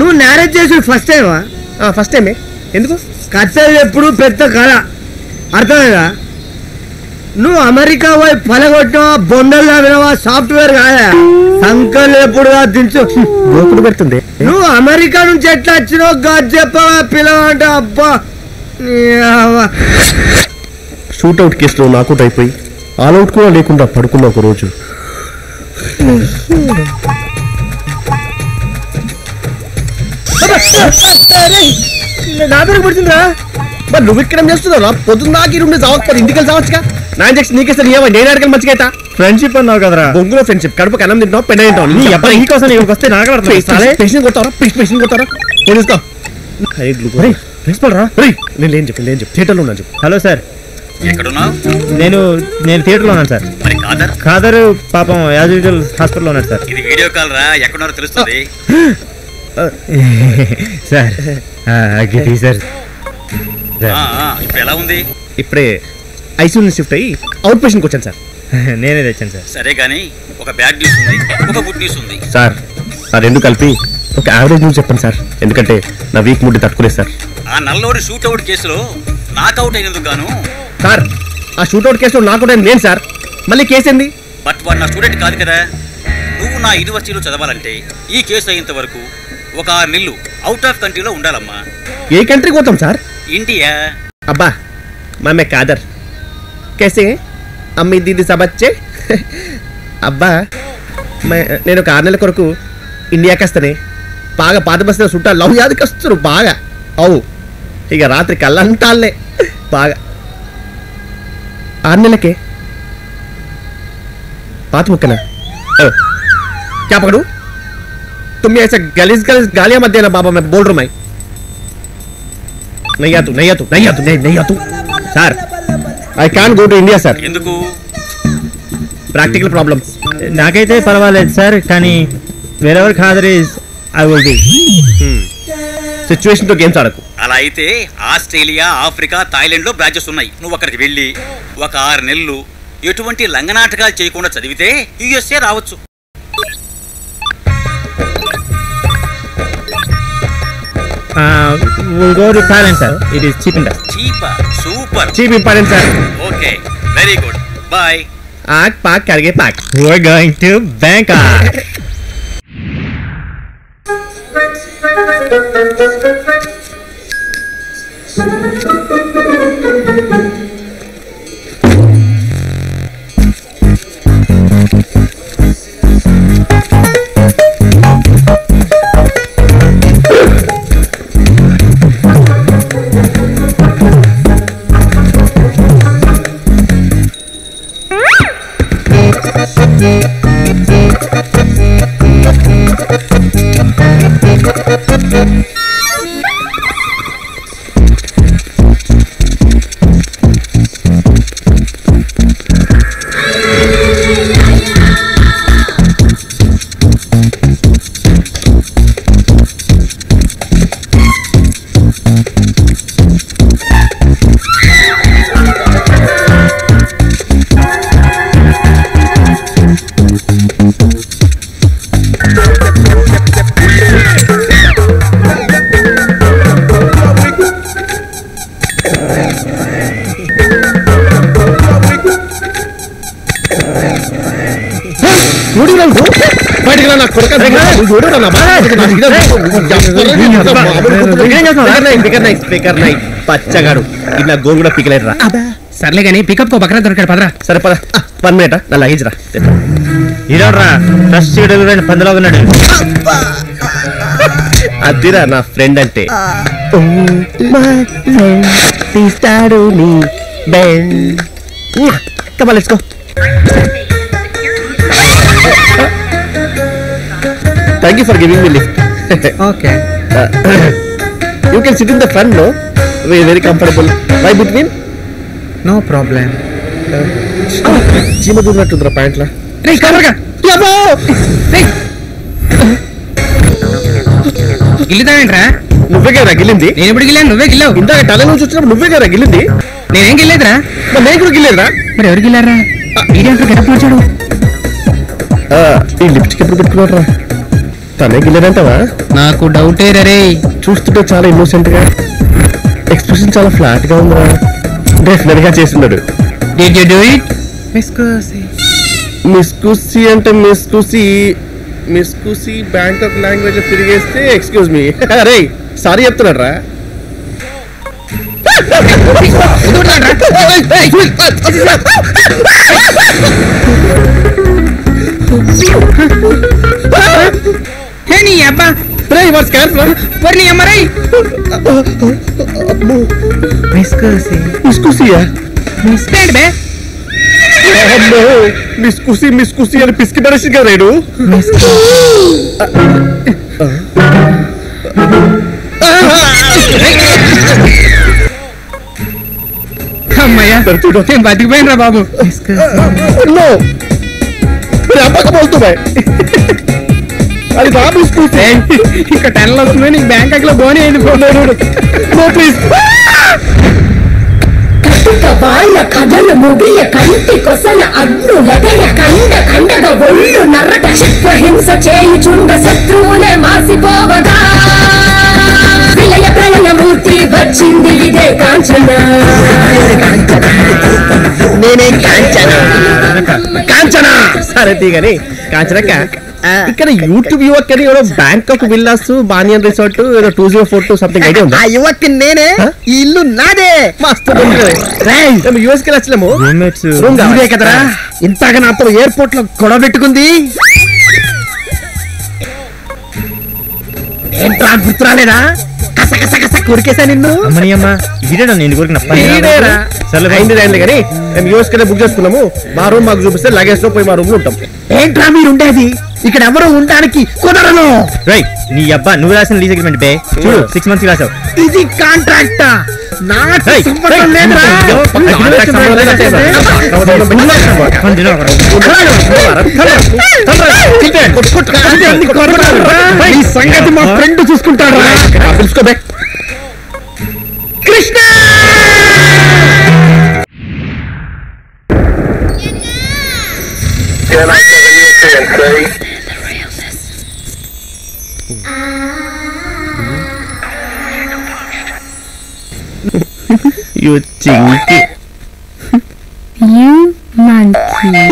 నువ్వు మ్యారేజ్ చేసి ఫస్ట్ టైమా? ఫస్ట్ టైమే. ఎందుకు? కథలు ఎప్పుడు పెద్ద కళ, అర్థమేగా? నువ్వు అమెరికా పోయి పలగొట్టినా బొండల్లా వినవా? సాఫ్ట్వేర్ కాదా? సంకల్ ఎప్పుడుగా దించు గోకుడు పెడుతుంది. నువ్వు అమెరికా నుంచి ఎట్లా వచ్చినావు గాజు చెప్పవా పిల్లవంట. అబ్బా షూట్అవుట్ కేసులో నాకౌట్ అయిపోయి ఆల్అవుట్ కూడా లేకుండా పడుకున్న ఒక రోజు నా పేరు పడుతుందా? మరి నువ్వు ఇక్కడ చేస్తున్నావు? పొద్దున్న నాకు ఇరుండి చావచ్చు, ఇంటికి వెళ్ళి చావచ్చుగా. నా ఇంజక్షన్ నీకేస్తే నీ నేను అడగలు మంచిగా ఫ్రెండ్షిప్ అన్నావు కదరా. బొంగులో ఫ్రెండ్షిప్. కడుపు అన్నం తింటావు, పెద్ద తింటావు. నీకోసం వస్తే నాకు పేషెంట్ కొడతారా? పేషెంట్ కొడతారా? తీసుకో. ప్రిన్సిపల్ రా. నేను చెప్పు థియేటర్లో ఉన్నాను చెప్పు. హలో సార్, నేను థియేటర్లో ఉన్నాను సార్. ఖాదర్ పాపం యాజ్ యూజువల్ హాస్పిటల్లో ఉన్నాడు సార్. ఇది వీడియో కాల్ రా, ఎక్కడున్నారో తెలుస్తుంది సార్. సార్ ఇప్పుడు ఎలా ఉంది? ఇప్పుడే ఐసీయూ షిఫ్ట్ అయ్యి అవుట్ పేషెంట్కి వచ్చాను సార్. నేనే తెచ్చాను సార్. సరే కానీ ఒక బ్యాడ్ న్యూస్ ఉంది, ఒక గుడ్ న్యూస్ ఉంది సార్. ఆ రెండు కలిపి ఒక యావరేజ్ న్యూస్ చెప్పండి సార్, ఎందుకంటే నా వీక్ మూడ్ తట్టుకోలేదు సార్. ఆ నల్లోడి షూట్అవుట్ కేసులో నాకౌట్ అయినందుకు గాను. సార్ ఆ షూట్అవుట్ కేసులో నాకౌట్ అయిన నేను సార్. మళ్ళీ కేసు ఏంది? బట్ వాడు నా స్టూడెంట్ కాదు కదా. నువ్వు నా యూనివర్సిటీలో చదవాలంటే ఈ కేసు అయ్యేంత వరకు ఒక 6 నెలలు అవుట్ ఆఫ్ కంట్రీలో ఉండాలమ్మా. ఏ కంట్రీకి పోతాం సార్? ఇండియా. అబ్బా मैं कादर कैसे అమ్మి దీది సబచ్చే. అబ్బా నేను ఒక 6 నెలల కొరకు ఇండియాకి వస్తానే. బాగా పాత బస్సులో చుట్టా లవ్ యాదికి వస్తారు బాగా. అవు ఇక రాత్రి కళ్ళంటాలే బాగా. 6 నెలలకే पात मुक्कना क्या पकड़ू? तुम ऐसा गलीज गालियां मत देना बाबा, मैं बोल रहा हूं। मैं नहीं आ तू sir. I can't go to India sir. ఎందుకు? Practical problems. నాకైతే పర్వాలేదు సార్, కానీ wherever Khadar is I will be. Situation తో గేమ్స్ ఆడకు. అలా అయితే ఆస్ట్రేలియా, ఆఫ్రికా, థాయిలాండ్ లో బ్రాంచెస్ ఉన్నాయి. నువ్వు అక్కడికి వెళ్ళి ఒక 6 నెలలు ఎటువంటి లంగనాటకాలు చేయకుండా చదివితే యుఎస్ఏ రావచ్చు. we'll go to Thailand sir, it is cheap and best. Super cheap important sir. Okay, very good, bye. Pack karge pack. We're going to Bangkok. పచ్చగాడు ఇలా గోల్ కూడా పికలేదురా. సర్లే కానీ పికప్ కో బకరా దొరికాడు పదరా. సరే పద. 1 మినిట్ నా లగేజ్ రా. ఇరోడ్రా ఫస్ట్ డెలివరీ 10లో ఉన్నాడు. అదిరా నా ఫ్రెండ్ అంటే. తీస్తాడు నీ Ben. Come on let's go. Thank you for giving me lift. Okay. You can sit in the front, no? Very comfortable. Why between? No problem. చీమ దూరినట్టుందిరా ప్యాంట్లా. రేయ్ కవర్గా. యాబో. రేయ్. గిల్లుతావేంట్రా? నువ్వే కదా గిల్లింది. నేను ఎప్పుడు గిల్లాను? నువ్వే గిల్లావు. ఇందాక టల నుంచి వచ్చినప్పుడు నువ్వే కదా గిల్లింది. నేనేం గిల్లేదురా. మరి నేను కూడా గిల్లేదురా. మరి ఎవరు గిల్లారా? ఈడేంట్రా గెటప్ మార్చాడు. ఈ లిప్స్టిక్ ఎప్పుడు పెట్టుకున్నారా? తనే గిల్లనంటావా? నాకు డౌటే రే. చూస్తుంటే చాలా ఇన్నోసెంట్ గా, ఎక్స్ప్రెషన్ చాలా ఫ్లాట్ గా ఉందా. డెఫినెట్ గా చేస్తున్నాడు. Did you do it? మిస్కుసి అంటే మిస్కుసి బ్యాంకాక్ లాంగ్వేజ్ లో తిరిగేస్తే ఎక్స్క్యూజ్ మీ. అరే సారీ చెప్తున్నాడు రా. నీ అబ్బా మిస్కుసి అని పిసికి పడేసి కదా రేడు. అమ్మయ్యా నేను బతికిపోయినరా బాబు. అది బాబు ఇక్కడ 10 వస్తుంది, నీకు బ్యాంకాక్ లో బోని అయింది. ప్లీజ్. వాళ్ళ కథలు ముగియ కంటి కొసల అగ్ను లగయ కండ కండగ ఒళ్ళు నరట చిత్రహింస చేయుచుండ శత్రువులే మాసిపోవగా విలయ ప్రళయమూర్తి వచ్చింది ఇదే కాంచన. నేనే కాంచన. సరే తీగని కాంచనక్క, ఇక్కడ యూట్యూబ్ యువక్ అని బ్యాంకాక్ విల్లాస్ బానియన్ రిసార్ట్ ఏదో 2042 సంథింగ్ ఐడియా ఉందా? ఆ యువక్ నేనే, ఈ ఇల్లు నాదే. మస్తు యూఎస్ కి వచ్చాము. ఇదే కదరా ఇంతగా నాతో ఎయిర్పోర్ట్ లో గొడవ పెట్టుకుంది. ఏంట్రా గుర్తురాలేదా? కస కొరికేసా నిన్ను. అయింది కానీ మేము యూఎస్ కి బుక్ చేసుకున్నాము. మా రూమ్ మాకు చూపిస్తే లగేజ్ లో పోయి మా రూమ్ లో ఉంటాం. ఏంట్రా మీరు ఉండేది ఇక్కడ? ఎవరు ఉండడానికి కుదరను. నీ అబ్బా నువ్వు రాసిన లీజ్ అగ్రిమెంట్ బే చూడు 6 months రాసావు. ఇది కాంట్రాక్ట్ నాకు సంబంధం లేదురా. ఈ సంగతి మా ఫ్రెండ్ చూసుకుంటాడు. తెలుసుకోబే. Krishna You chinky. You monkey.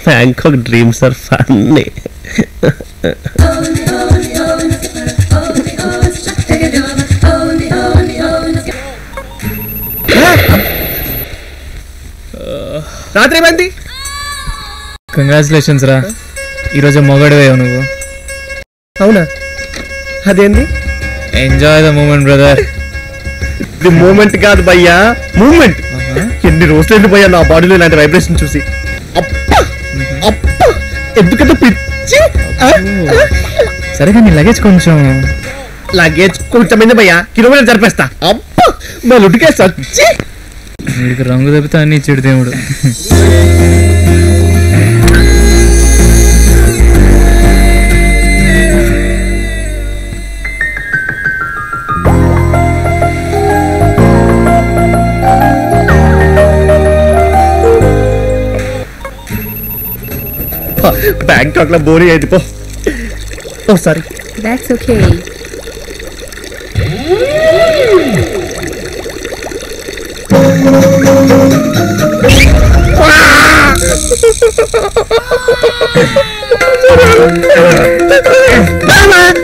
Bangkok dreams are funny. రాత్రి ఏమైంది? కంగ్రాచులేషన్స్ రా, ఈరోజు మొగడివేవు నువ్వు. అవునా? అదేంది? Enjoy the moment brother. The moment కాదు భయ్యా, మూమెంట్. ఎన్ని రోజులైంది భయ్యా నా బాడీలో ఇలాంటి వైబ్రేషన్ చూసి. ఎందుకంటే పిచ్చి. సరే కానీ లగేజ్ కొంచెం. లగేజ్ కొంచెమైంది భయ్యా, కిలోమీటర్ జరిపేస్తా. అబ్బా మా లుడికే సచ్చి. వీడికి రంగు తప్పితే అన్ని ఇచ్చాడు దేవుడు. బ్యాంకాక్ లో బోరీ అయింది పో. ఓ సారీ. That's okay.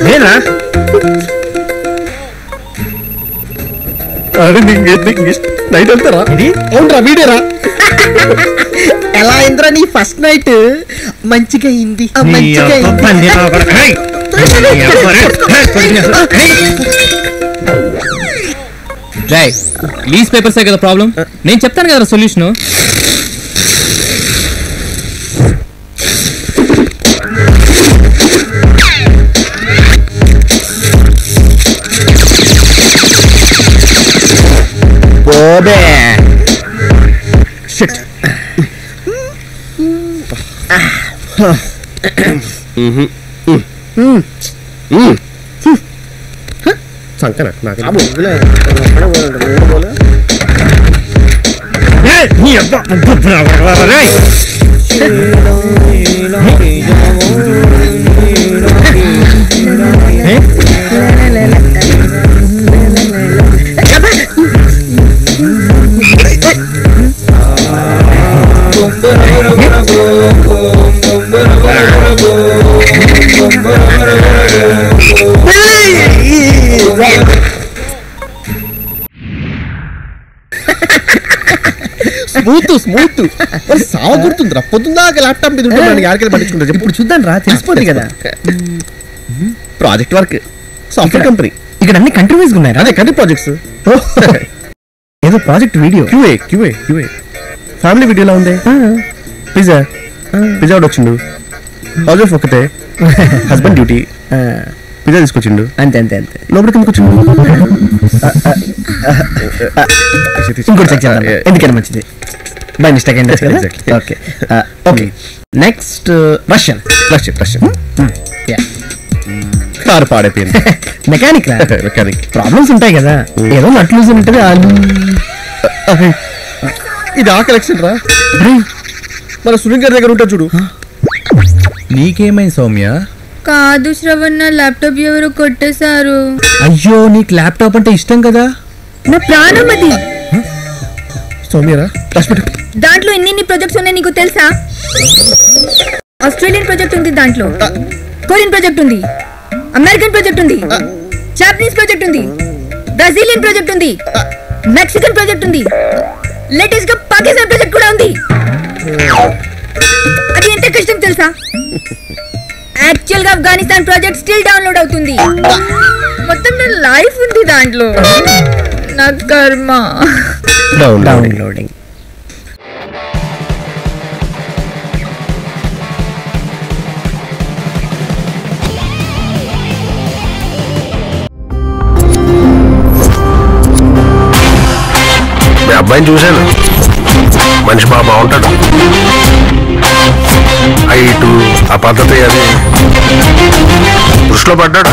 నేనా? నైట్ వెళ్తారా? ఇది అవునరా, వీడేరా. ఎలా అయిందిరా నీ ఫస్ట్ నైట్? మంచిగా అయింది, మంచిగా లీజ్ పేపర్సే కదా ప్రాబ్లం. నేను చెప్తాను కదా సొల్యూషన్. పోబే. షిట్. సంకన నాకు స్మూత్ సావ గుర్తుందిరా. పొద్దుందాక ల్యాప్టాప్ మీద ఉంటే మనకి ఆడికి పట్టించుకుంటారు. ఇప్పుడు చూద్దాం రా, తెలిసిపోతుంది కదా. Project work, software company. ఇక్కడ అన్ని కంట్రీ వైజ్ ఉన్నాయి. అదే కంట్రీ ప్రాజెక్ట్స్. ఏదో ప్రాజెక్ట్ వీడియో. క్యూఏ ఫ్యామిలీ వీడియోలా ఉంది. పిజ్జా ఒకటి వచ్చిండు. హౌస్ వైఫ్ ఒకటే, హస్బెండ్ డ్యూటీ. పిజ్జా తీసుకొచ్చిండు. అంతే లోపలికి ఎందుకు వచ్చిండు? ఇంకోటి చెక్ చేద్దాం, ఎందుకైనా మంచిది. బై మిస్టేక్ అయింది కదా. Exactly. Okay next Russian. Car పాడైపోయింది. మెకానిక్ ప్రాబ్లమ్స్ ఉంటాయి కదా, ఏదో నట్లు లూజ్ ఉంటుంది. ఇది ఆ కలెక్షన్ రా. మన సునీల్ గారి దగ్గర ఉంటా చూడు. నీకేమైంది సౌమ్య? కాదు శ్రవణ్, నా ల్యాప్టాప్ ఎవరు కొట్టేశారు. అయ్యో, నీకు ల్యాప్టాప్ అంటే ఇష్టం కదా. నా ప్రాణం అది. సౌమ్యరా దాంట్లో ఎన్ని ప్రాజెక్ట్స్ ఉన్నాయి నీకు తెలుసా? ఆస్ట్రేలియన్ ప్రాజెక్ట్ ఉంది, దాంట్లో కొరియన్ ప్రాజెక్ట్ ఉంది, అమెరికన్ ప్రాజెక్ట్ ఉంది, జాపనీస్ ప్రాజెక్ట్ ఉంది, బ్రెజిలియన్ ప్రాజెక్ట్ ఉంది, మెక్సికన్ ప్రాజెక్ట్ ఉంది, లేటెస్ట్ గా పాకిస్తాన్ ప్రాజెక్ట్ కూడా ఉంది. అది ఎంత కష్టం తెలుసా? యాక్చువల్ గా ఆఫ్ఘనిస్తాన్ ప్రాజెక్ట్ స్టిల్ డౌన్లోడ్ అవుతుంది. మొత్తం నా లైఫ్ ఉంది దాంట్లో. నా కర్మ. డౌన్లోడింగ్. అబ్బాయిని చూశాను, మనిషి బాగా బాగుంటాడు. హైటు, ఆ పద్ధతి అది దృష్టిలో పడ్డాడు.